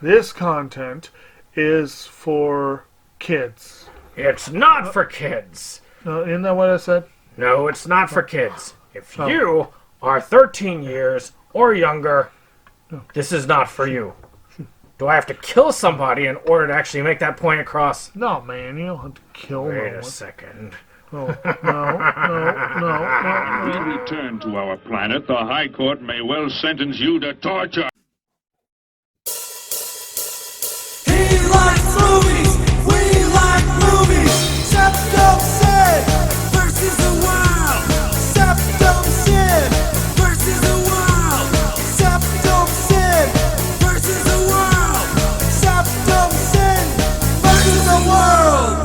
this content is for kids. It's not for kids. Isn't that what I said? No, it's not for kids. If you are 13 years or younger, this is not for you. Do I have to kill somebody in order to actually make that point across? No, man, you don't have to kill Wait no one. a second. Oh, no. When we return to our planet, the High Court may well sentence you to torture. He likes movies, we like movies. Septum Sin versus the world. Septum Sin versus the world. Septum Sin versus the world. Septum Sin versus the world.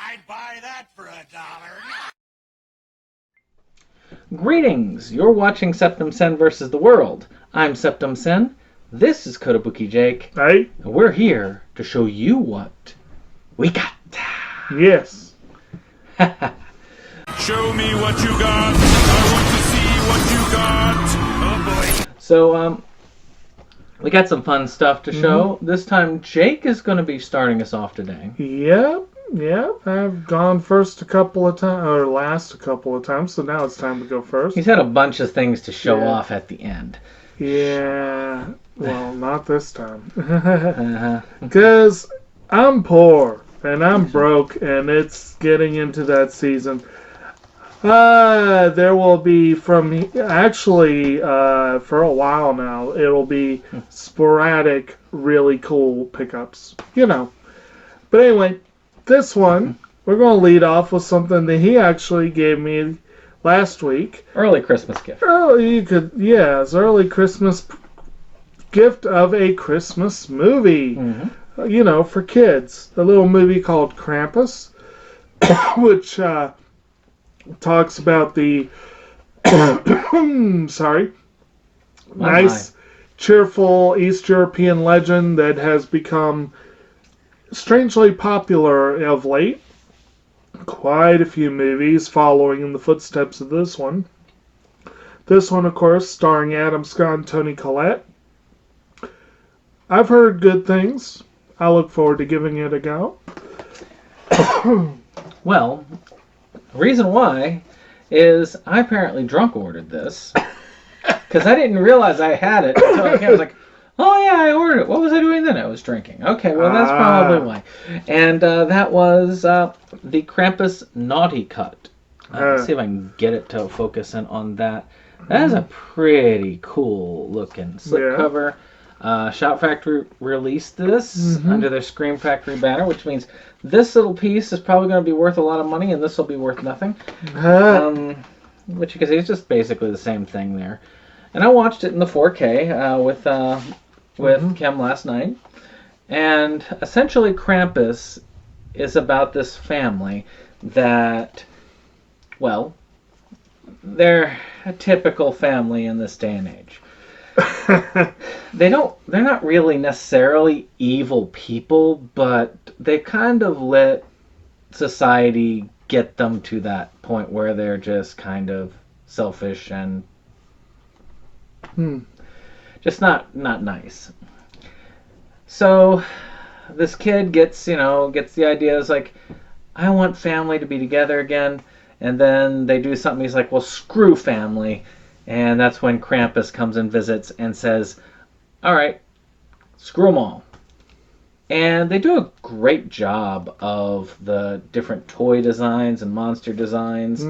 I'd buy that for $1. Greetings! You're watching Septum Sen vs. the World. I'm Septum Sen. This is Kotobukijake. Hey? And we're here to show you what we got. Yes. Show me what you got. I want to see what you got. Oh boy. So, we got some fun stuff to show. This time, Jake is going to be starting us off today. Yep. I've gone first a couple of times, or last a couple of times, so now it's time to go first. He's had a bunch of things to show off at the end. Yeah. Well, not this time. Because I'm poor, and I'm broke, and it's getting into that season. There will be actually, for a while now, it'll be sporadic, really cool pickups. You know. But anyway, this one, we're going to lead off with something that he actually gave me last week. Early Christmas gift. Early Christmas gift of a Christmas movie. You know, for kids. A little movie called Krampus, which talks about the nice, cheerful East European legend that has become strangely popular of late. Quite a few movies following in the footsteps of this one. This one, of course, starring Adam Scott and Toni Collette. I've heard good things. I look forward to giving it a go. Well, the reason why is I apparently drunk ordered this. Because I didn't realize I had it until I was like, oh yeah, I ordered it. What was I doing then? I was drinking. Okay, well that's probably why. And that was the Krampus Naughty Cut. Let's see if I can get it to focus in on that. That is a pretty cool looking slipcover. Shout Factory released this under their Scream Factory banner, which means this little piece is probably going to be worth a lot of money, and this will be worth nothing. Which you can see is just basically the same thing there. And I watched it in the 4K with Kim last night. And essentially Krampus is about this family that, well, they're a typical family in this day and age. They're not really necessarily evil people, but they kind of let society get them to that point where they're just kind of selfish and just not nice. So this kid gets the idea, is like, I want family to be together again, and then they do something, he's like, well, screw family. And that's when Krampus comes and visits and says, all right, screw them all. And they do a great job of the different toy designs and monster designs.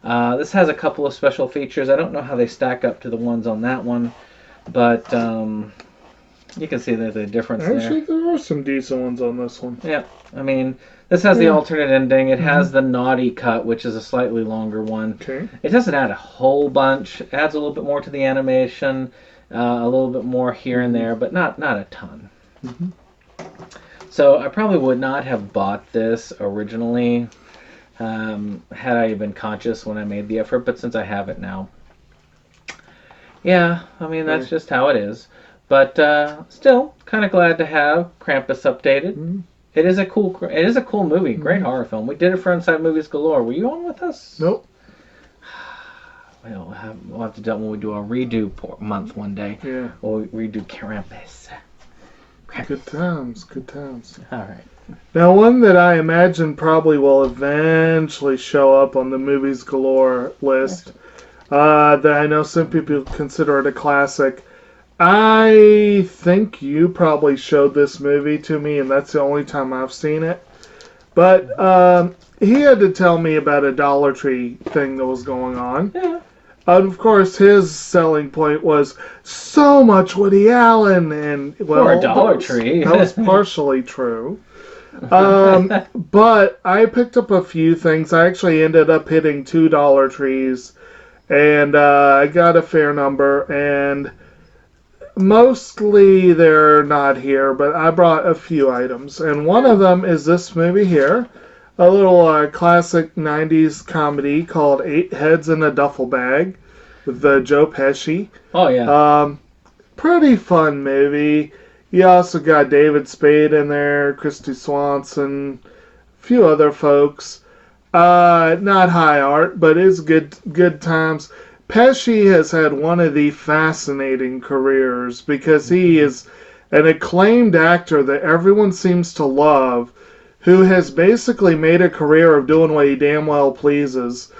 This has a couple of special features. I don't know how they stack up to the ones on that one, but you can see there's a difference there. Actually, there are some decent ones on this one. Yeah, I mean, this has the alternate ending. It has the Naughty Cut, which is a slightly longer one. Okay. It doesn't add a whole bunch. It adds a little bit more to the animation, a little bit more here and there, but not a ton. So I probably would not have bought this originally had I been conscious when I made the effort, but since I have it now, yeah, I mean, that's just how it is. But still, kind of glad to have Krampus updated. It is a cool movie. Great horror film. We did it for Inside Movies Galore. Were you on with us? Nope. we'll have to do it when we do a redo month one day. Yeah. We'll redo Krampus. Good times, good times. All right. Now, one that I imagine probably will eventually show up on the Movies Galore list, that I know some people consider it a classic. I think you probably showed this movie to me, and that's the only time I've seen it. But he had to tell me about a Dollar Tree thing that was going on. Yeah. Of course, his selling point was so much Woody Allen, and well, For a Dollar Tree. that was partially true. But I picked up a few things. I actually ended up hitting 2 Dollar Trees, and I got a fair number. And mostly they're not here, but I brought a few items, and one of them is this movie here. A little classic 90s comedy called 8 Heads in a Duffel Bag with Joe Pesci. Oh, yeah. Pretty fun movie. You also got David Spade in there, Christy Swanson, a few other folks. Not high art, but it's good times. Pesci has had one of the fascinating careers because he is an acclaimed actor that everyone seems to love, who has basically made a career of doing what he damn well pleases,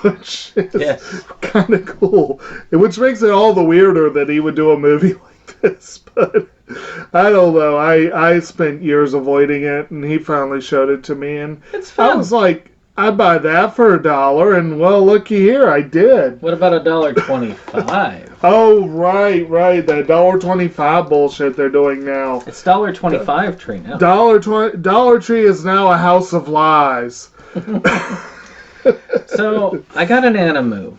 which is kind of cool. Which makes it all the weirder that he would do a movie like this. But I don't know. I spent years avoiding it, and he finally showed it to me, and It's fun. I was like, I'd buy that for $1, and well, looky here, I did. What about $1.25? Oh, right, that $1.25 bullshit they're doing now. It's $1.25 tree now. Dollar Tree is now a house of lies. So I got an Animu,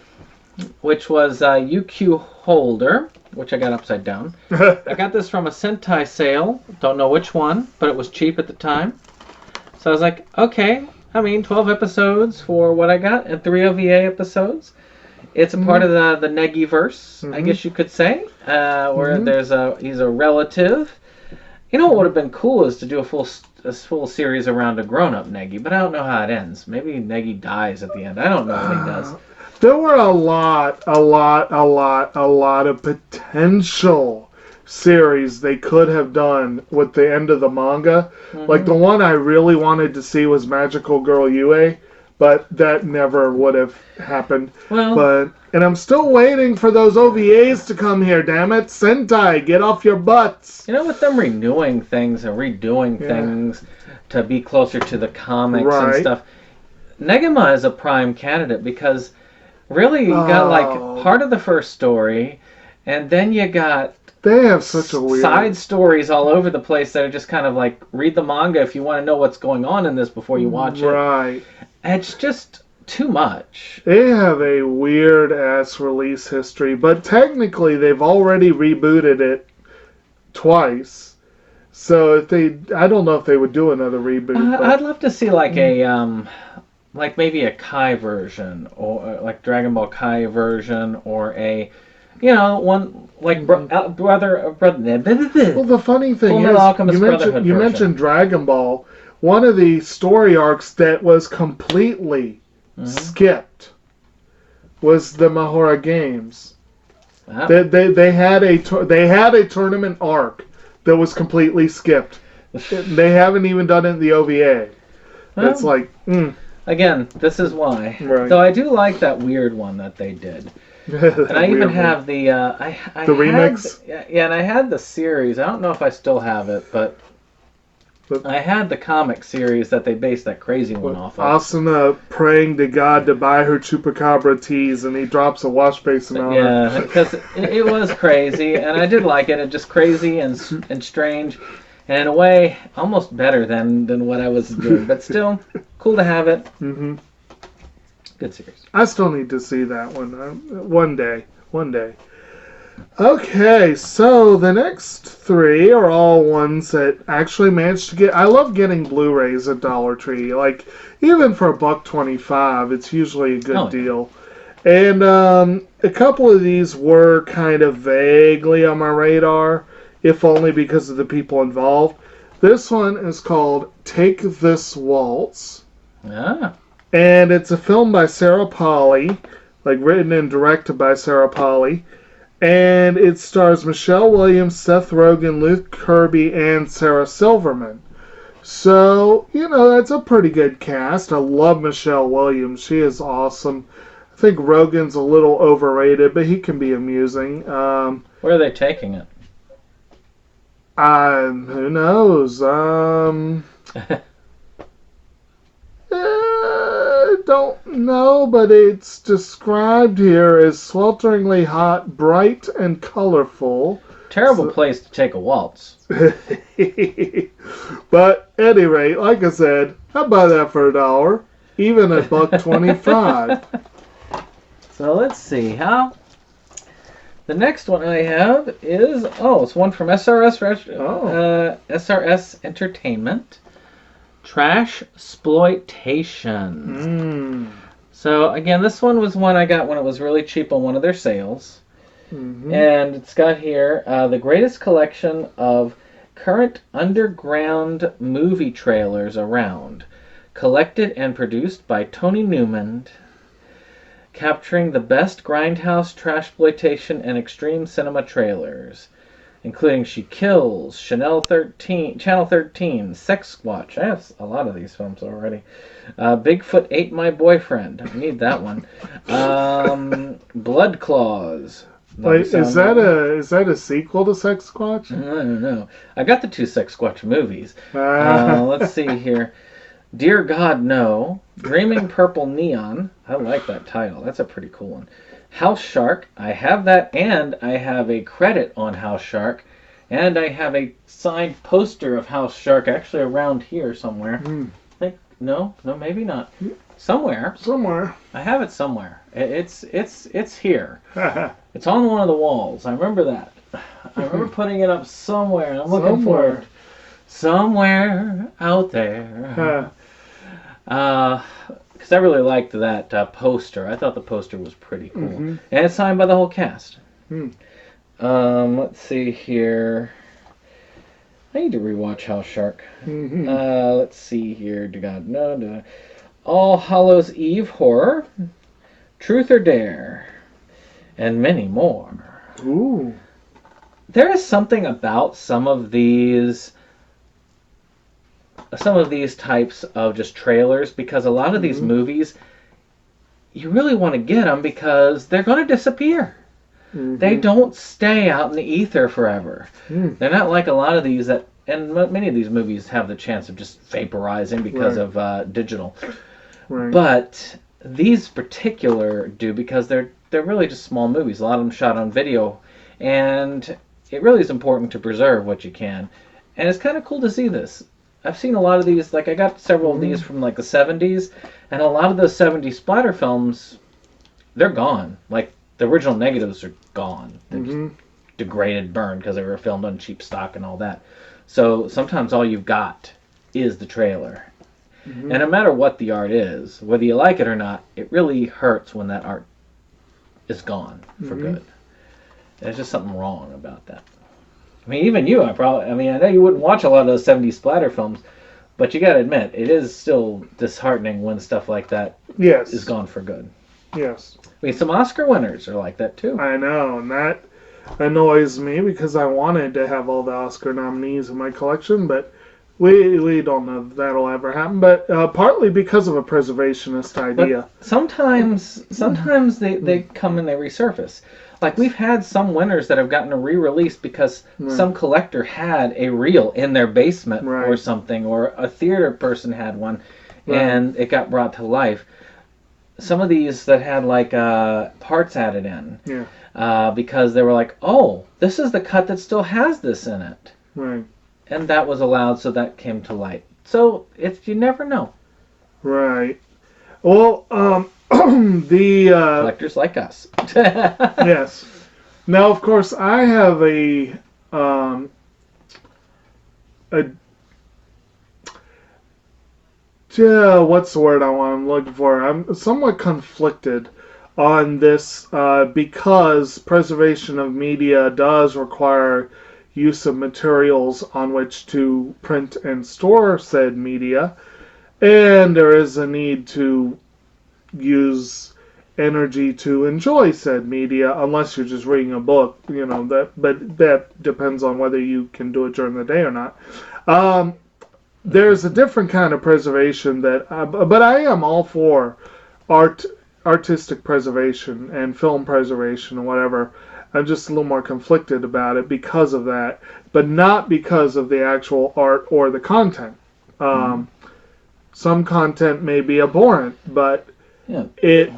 which was UQ Holder, which I got upside down. I got this from a Sentai sale. Don't know which one, but it was cheap at the time. So I was like, okay. 12 episodes for what I got, and 3 OVA episodes. It's a part of the Negi-verse, I guess you could say, where he's a relative. You know what would have been cool is to do a full series around a grown-up Negi, but I don't know how it ends. Maybe Negi dies at the end. I don't know what he does. There were a lot of potential series they could have done with the end of the manga. Like the one I really wanted to see was Magical Girl Yue, but that never would have happened. And I'm still waiting for those OVAs to come here, damn it. Sentai, get off your butts. You know, with them renewing things and redoing things to be closer to the comics and stuff, Negima is a prime candidate because really you got like part of the first story, and then you got they have such a weird side stories all over the place that are just kind of like, read the manga if you want to know what's going on in this before you watch it. Right. It's just too much. They have a weird ass release history, but technically they've already rebooted it twice. So I don't know if they would do another reboot. I'd love to see like like maybe a Kai version, or like Dragon Ball Kai version, or a, one like brother. Well, the funny thing is, you mentioned Dragon Ball. One of the story arcs that was completely skipped was the Mahora Games. Wow. They had a tournament arc that was completely skipped. They haven't even done it in the OVA. Well, it's like, again, this is why. Right. Though I do like that weird one that they did. And I even have the the remix. And I had the series. I don't know if I still have it, but I had the comic series that they based that crazy one off of. Asuna praying to God to buy her Chupacabra teas, and he drops a wash basin on her. Yeah, because it was crazy, and I did like it. It's just crazy and strange, and in a way, almost better than what I was doing. But still, cool to have it. Mm-hmm. Good series. I still need to see that one. One day. Okay, so the next 3 are all ones that actually managed to get... I love getting Blu-rays at Dollar Tree. Like, even for $1.25, it's usually a good deal. And a couple of these were kind of vaguely on my radar, if only because of the people involved. This one is called Take This Waltz. Ah. And it's a film by Sarah Polley, like written and directed by Sarah Polley. And it stars Michelle Williams, Seth Rogen, Luke Kirby, and Sarah Silverman. So, that's a pretty good cast. I love Michelle Williams. She is awesome. I think Rogen's a little overrated, but he can be amusing. Where are they taking it? Who knows? Don't know, but it's described here as swelteringly hot, bright, and colorful. Terrible place to take a waltz. But at any rate, like I said, I'd buy that for $1, even at $1.25. So let's see how. The next one I have is it's one from SRS Entertainment. Trash Exploitation. So again, this one was one I got when it was really cheap on one of their sales. And it's got here the greatest collection of current underground movie trailers around, collected and produced by Tony Newman, capturing the best grindhouse, trashploitation, and extreme cinema trailers, including She Kills, Channel 13, Sex Squatch. I have a lot of these films already. Bigfoot Ate My Boyfriend. I need that one. Blood Claws. Wait, is that a sequel to Sex Squatch? I don't know. I got the 2 Sex Squatch movies. Let's see here. Dear God, No. Dreaming Purple Neon. I like that title. That's a pretty cool one. House Shark. I have that, and I have a credit on House Shark, and I have a signed poster of House Shark actually around here somewhere. I think no, maybe not. Somewhere. I have it somewhere. It's here. It's on one of the walls. I remember that. I remember putting it up somewhere. I'm looking for it. Somewhere out there. Because I really liked that poster. I thought the poster was pretty cool. And it's signed by the whole cast. Let's see here. I need to rewatch House Shark. Let's see here. No. All Hallows Eve Horror, Truth or Dare, and many more. Ooh. There is something about some of these types of just trailers, because a lot of these movies, you really want to get them because they're going to disappear. They don't stay out in the ether forever. They're not like a lot of these and many of these movies have the chance of just vaporizing because of digital. Right. But these particular do, because they're really just small movies. A lot of them shot on video, and it really is important to preserve what you can. And it's kind of cool to see this. I've seen a lot of these, like I got several of these from like the 70s, and a lot of those 70s splatter films, they're gone. Like the original negatives are gone. They're just degraded, burned, because they were filmed on cheap stock and all that. So sometimes all you've got is the trailer. And no matter what the art is, whether you like it or not, it really hurts when that art is gone for good. There's just something wrong about that. I mean, even you, I know you wouldn't watch a lot of those 70s splatter films, but you gotta admit, it is still disheartening when stuff like that is gone for good. Yes. I mean, some Oscar winners are like that too. I know, and that annoys me because I wanted to have all the Oscar nominees in my collection, but we don't know if that'll ever happen. But partly because of a preservationist idea. But sometimes they come and they resurface. Like, we've had some winners that have gotten a re-release because some collector had a reel in their basement or something, or a theater person had one, and it got brought to life. Some of these that had, like, parts added in. Because they were like, oh, this is the cut that still has this in it. Right. And that was allowed, so that came to light. So, you never know. Right. Well, the collectors like us. Yes. Now, of course, I have a what's the word I'm looking for? I'm somewhat conflicted on this because preservation of media does require use of materials on which to print and store said media, and there is a need to use energy to enjoy said media unless you're just reading a book, but that depends on whether you can do it during the day or not. There's a different kind of preservation but I am all for artistic preservation and film preservation and whatever. I'm just a little more conflicted about it because of that, but not because of the actual art or the content. Some content may be abhorrent, but it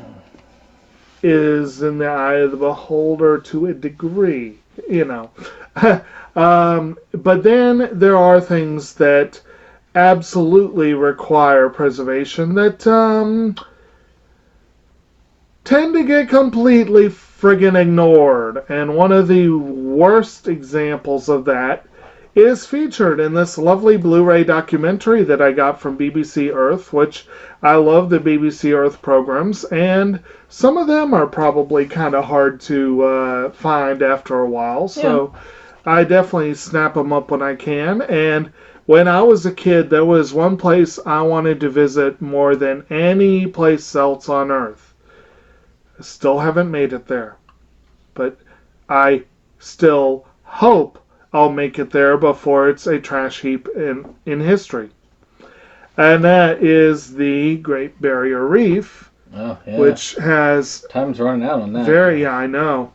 is in the eye of the beholder to a degree, But then there are things that absolutely require preservation that tend to get completely friggin' ignored. And one of the worst examples of that is featured in this lovely Blu-ray documentary that I got from BBC Earth, which I love the BBC Earth programs, and some of them are probably kind of hard to find after a while, so I definitely snap them up when I can. And when I was a kid, there was one place I wanted to visit more than any place else on Earth. I still haven't made it there, but I still hope I'll make it there before it's a trash heap in history. And that is the Great Barrier Reef, which has... Time's running out on that. I know.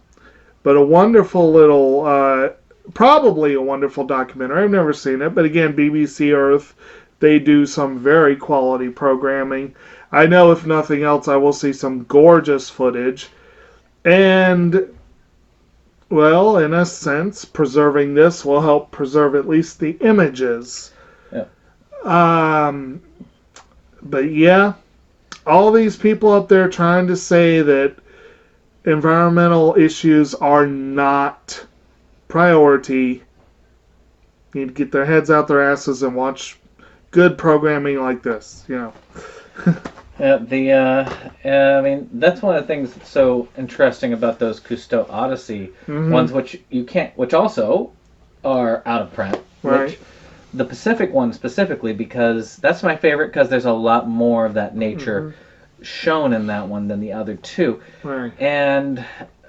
But a wonderful little, probably a wonderful documentary. I've never seen it, but again, BBC Earth, they do some very quality programming. I know if nothing else, I will see some gorgeous footage. And... well, in a sense, preserving this will help preserve at least the images. But yeah, all these people up there trying to say that environmental issues are not priority need to get their heads out their asses and watch good programming like this, I mean, that's one of the things that's so interesting about those Cousteau Odyssey ones, which also are out of print. Right. Which, the Pacific one specifically, because that's my favorite, because there's a lot more of that nature shown in that one than the other two. Right. And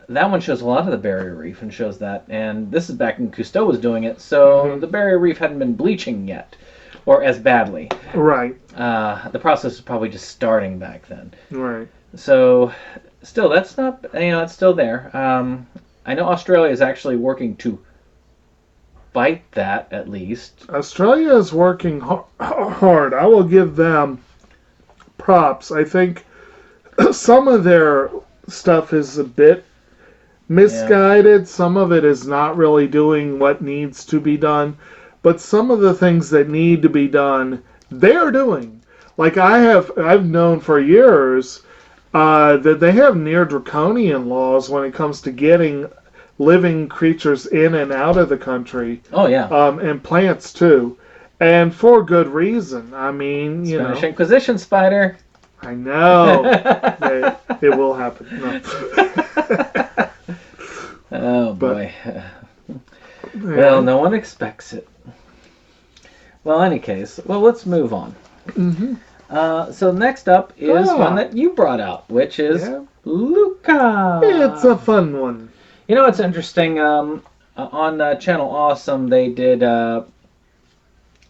that one shows a lot of the barrier reef and shows that. And this is back when Cousteau was doing it, so the barrier reef hadn't been bleaching yet, or as badly. Right. The process was probably just starting back then. Right. So, still, that's not, it's still there. I know Australia is actually working to fight that, at least. Australia is working hard. I will give them props. I think some of their stuff is a bit misguided. Yeah. Some of it is not really doing what needs to be done. But some of the things that need to be done, they are doing. Like I've known for years that they have near draconian laws when it comes to getting living creatures in and out of the country. Oh yeah. And plants too, and for good reason. I mean, Spanish Inquisition spider. I know. It will happen. No. Oh boy. Well, no one expects it. Well, in any case, let's move on. So next up is one that you brought out, which is Luca. It's a fun one. It's interesting. On Channel Awesome, they did.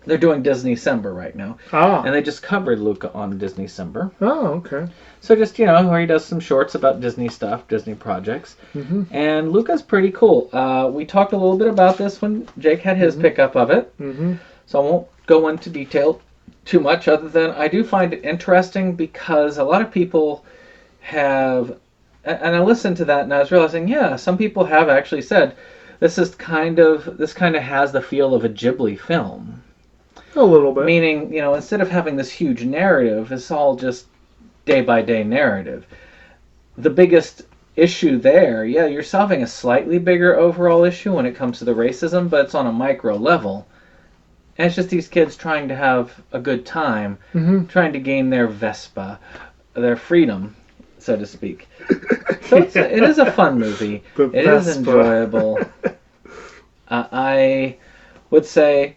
They're doing Disney-cember right now, and they just covered Luca on Disney-cember. Oh, okay. So just where he does some shorts about Disney stuff, Disney projects, and Luca's pretty cool. We talked a little bit about this when Jake had his pickup of it, so I won't go into detail too much, other than I do find it interesting because a lot of people have, and I listened to that and I was realizing, some people have actually said this kind of has the feel of a Ghibli film. A little bit. Meaning, instead of having this huge narrative, it's all just day-by-day narrative. The biggest issue there, you're solving a slightly bigger overall issue when it comes to the racism, but it's on a micro level. And it's just these kids trying to have a good time, trying to gain their Vespa, their freedom, so to speak. So it is a fun movie. It is enjoyable. I would say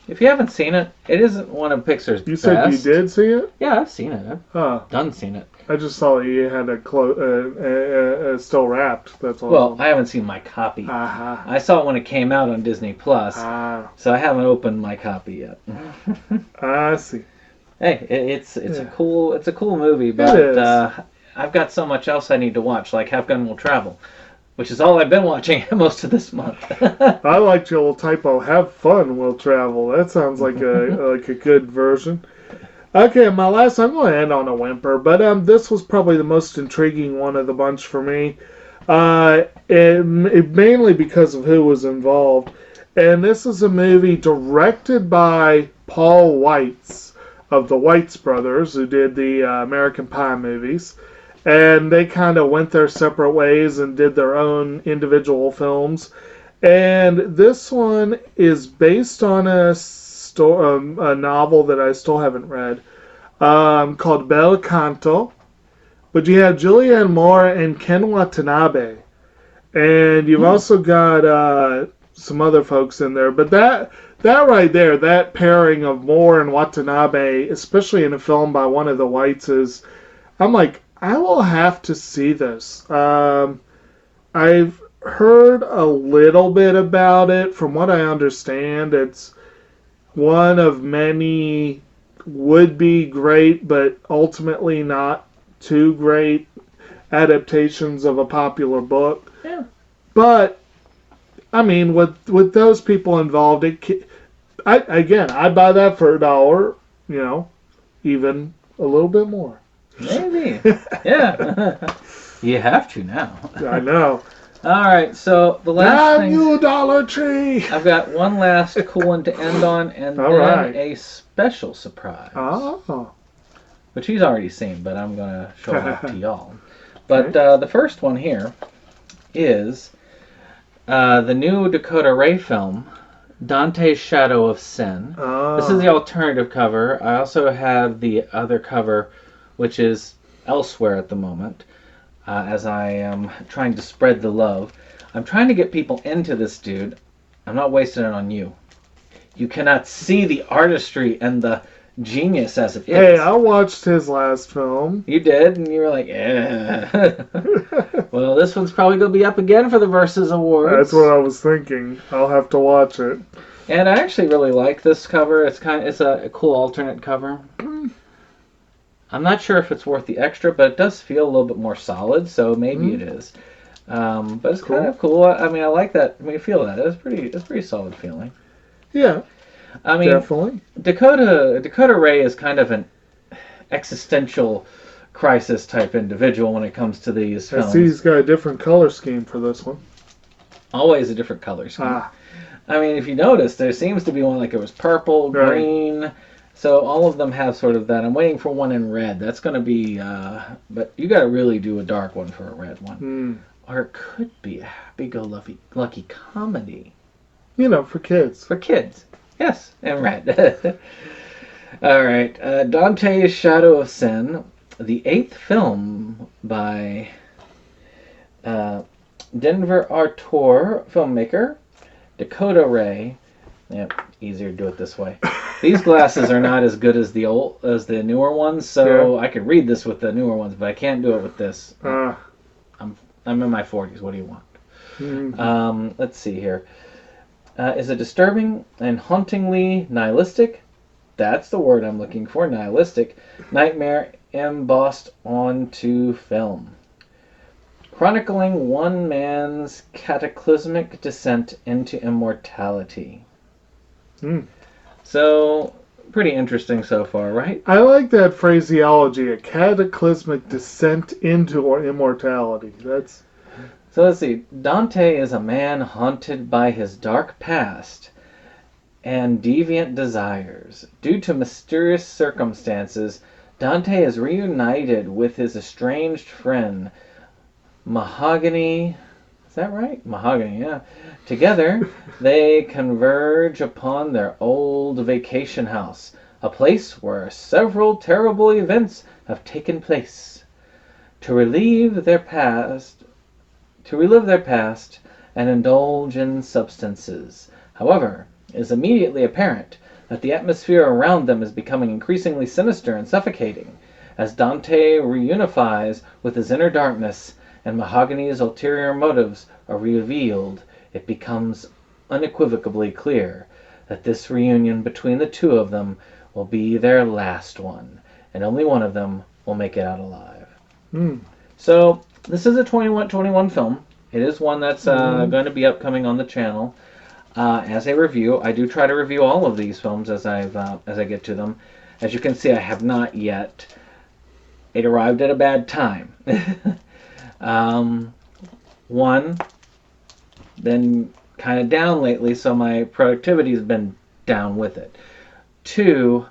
If you haven't seen it, it isn't one of Pixar's You best. said you did see it? Yeah, I've seen it. Huh. I've done seen it. I just saw that you had still wrapped. That's all. Well, I haven't seen my copy. Aha. I saw it when it came out on Disney Plus, Ah. so I haven't opened my copy yet. I see. Hey, it's Yeah. a cool movie, but is. I've got so much else I need to watch, like Half Gun Will Travel, which is all I've been watching most of this month. I liked your little typo. Have fun, will travel. That sounds like a good version. Okay, my last. I'm going to end on a whimper, but this was probably the most intriguing one of the bunch for me. Mainly because of who was involved, and this is a movie directed by Paul Weitz of the Weitz brothers, who did the American Pie movies. And they kind of went their separate ways and did their own individual films. And this one is based on a novel that I still haven't read, called Bel Canto. But you have Julianne Moore and Ken Watanabe. And you've also got some other folks in there. But that right there, that pairing of Moore and Watanabe, especially in a film by one of the Weitzes, I'm like, I will have to see this. I've heard a little bit about it. From what I understand, it's one of many would-be great, but ultimately not too great adaptations of a popular book. Yeah. But, I mean, with those people involved, I'd buy that for $1, even a little bit more. Maybe. Yeah. You have to now. I know. All right, so the last Damn thing... you, Dollar Tree! I've got one last cool one to end on, and All then right. a special surprise, Oh. which he's already seen, but I'm going to show it off to y'all. But the first one here is the new Dakota Ray film, Dante's Shadow of Sin. Oh. This is the alternative cover. I also have the other cover, which is elsewhere at the moment, as I am trying to spread the love. I'm trying to get people into this dude. I'm not wasting it on you. You cannot see the artistry and the genius as it is. Hey, I watched his last film. You did, and you were like, eh. Well, this one's probably going to be up again for the Versus Awards. That's what I was thinking. I'll have to watch it. And I actually really like this cover. It's a cool alternate cover. I'm not sure if it's worth the extra, but it does feel a little bit more solid, so maybe it is. But it's kind of cool. I mean, I like that. I mean, I feel that. It's pretty solid feeling. Yeah, I mean, definitely. Dakota Ray is kind of an existential crisis type individual when it comes to these I films. see he's got a different color scheme for this one. Always a different color scheme. Ah, I mean, if you notice, there seems to be one like it was purple, Right. green. So all of them have sort of that. I'm waiting for one in red. That's going to be, but you got to really do a dark one for a red one. Or it could be a happy-go-lucky comedy. For kids. For kids. Yes, and red. All right. Dante's Shadow of Sin, the 8th film by Denver Artur filmmaker, Dakota Ray. Yep, easier to do it this way. These glasses are not as good as the newer ones, so I could read this with the newer ones, but I can't do it with this. I'm in my 40s. What do you want? Let's see here. Is it disturbing and hauntingly nihilistic? That's the word I'm looking for, nihilistic. Nightmare embossed onto film. Chronicling one man's cataclysmic descent into immortality. So, pretty interesting so far, right? I like that phraseology, a cataclysmic descent into immortality. That's... So let's see. Dante is a man haunted by his dark past and deviant desires. Due to mysterious circumstances, Dante is reunited with his estranged friend, Mahogany. Is that right? Mahogany, yeah. Together, they converge upon their old vacation house, a place where several terrible events have taken place. To relive their past and indulge in substances. However, it is immediately apparent that the atmosphere around them is becoming increasingly sinister and suffocating. As Dante reunifies with his inner darkness and Mahogany's ulterior motives are revealed, it becomes unequivocally clear that this reunion between the two of them will be their last one, and only one of them will make it out alive. So, this is a 2021 film. It is one that's going to be upcoming on the channel as a review. I do try to review all of these films as I get to them. As you can see, I have not yet. It arrived at a bad time. One, been kind of down lately, so my productivity has been down with it. Two,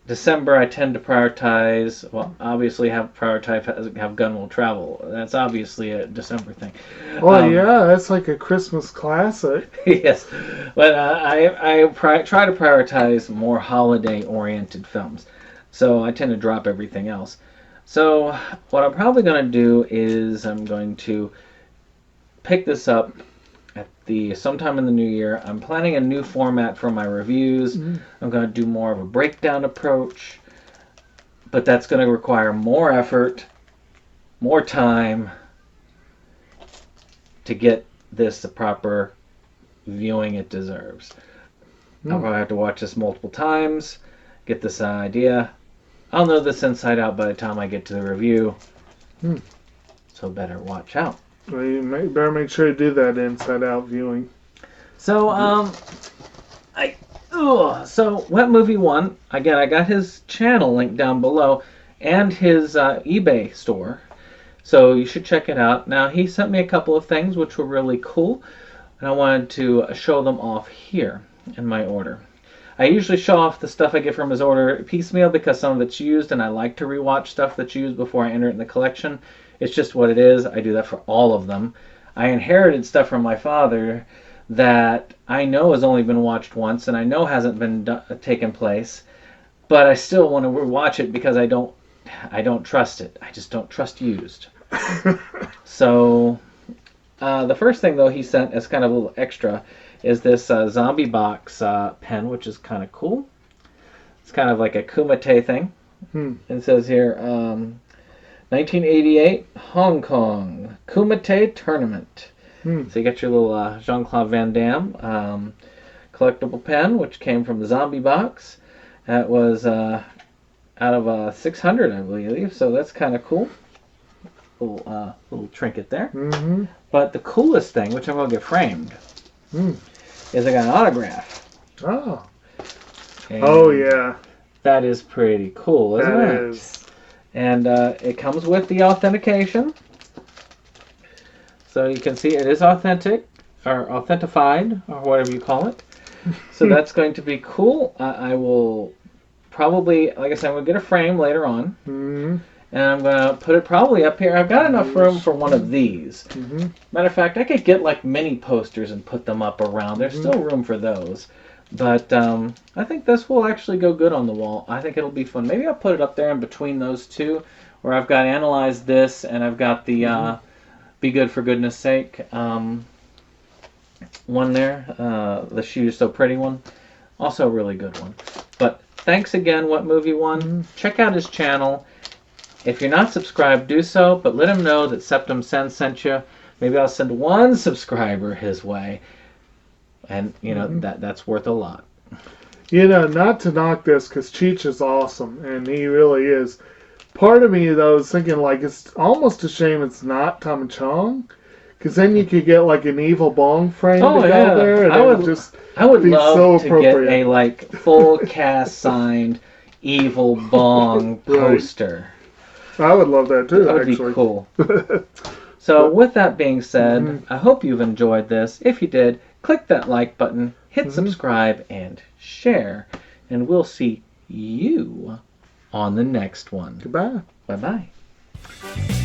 December I tend to prioritize, well, obviously have Gun Will Travel. That's obviously a December thing. Oh yeah, that's like a Christmas classic. Yes, but I try to prioritize more holiday-oriented films, so I tend to drop everything else. So what I'm probably going to do is I'm going to pick this up at sometime in the new year. I'm planning a new format for my reviews. I'm going to do more of a breakdown approach, but that's going to require more effort, more time to get this the proper viewing it deserves. I'll probably have to watch this multiple times, get this idea. I'll know this inside out by the time I get to the review. So better watch out. Well, you better make sure you do that inside out viewing. So, so Wet Movie 1, again, I got his channel linked down below and his eBay store. So you should check it out. Now, he sent me a couple of things which were really cool, and I wanted to show them off here in my order. I usually show off the stuff I get from his order piecemeal because some of it's used, and I like to rewatch stuff that's used before I enter it in the collection. It's just what it is. I do that for all of them. I inherited stuff from my father that I know has only been watched once, and I know hasn't been taken place, but I still want to rewatch it because I don't trust it. I just don't trust used. So the first thing, though, he sent as kind of a little extra is this zombie box pen, which is kind of cool. It's kind of like a kumite thing. It says here, 1988 Hong Kong Kumite Tournament. So you got your little Jean-Claude Van Damme collectible pen, which came from the zombie box. That was out of 600, I believe. So that's kind of cool. Little trinket there. But the coolest thing, which I'm going to get framed, is I got an autograph. Oh. And Oh yeah. that is pretty cool, isn't That it? is. And it comes with the authentication. So you can see it is authentic, or authentified, or whatever you call it. So that's going to be cool. I will probably, like I said, I'm going to get a frame later on. And I'm going to put it probably up here. I've got enough room for one of these. Matter of fact, I could get like mini posters and put them up around. There's still room for those. But I think this will actually go good on the wall. I think it'll be fun. Maybe I'll put it up there in between those two, where I've got Analyze This and I've got the Be Good for Goodness Sake one there. The She Is So Pretty one. Also a really good one. But thanks again, What Movie One. Check out his channel. If you're not subscribed, do so, but let him know that Septum Send sent you. Maybe I'll send one subscriber his way. And, you know, that's worth a lot. You know, not to knock this, because Cheech is awesome, and he really is. Part of me, though, is thinking, like, it's almost a shame it's not Tom Chong, because then you could get, like, an evil bong frame to go there, and I would be love so to appropriate. get a, like, full cast signed evil bong poster. I would love that, too, That would actually. be cool. So, with that being said, I hope you've enjoyed this. If you did, click that like button, hit subscribe, and share. And we'll see you on the next one. Goodbye. Bye-bye.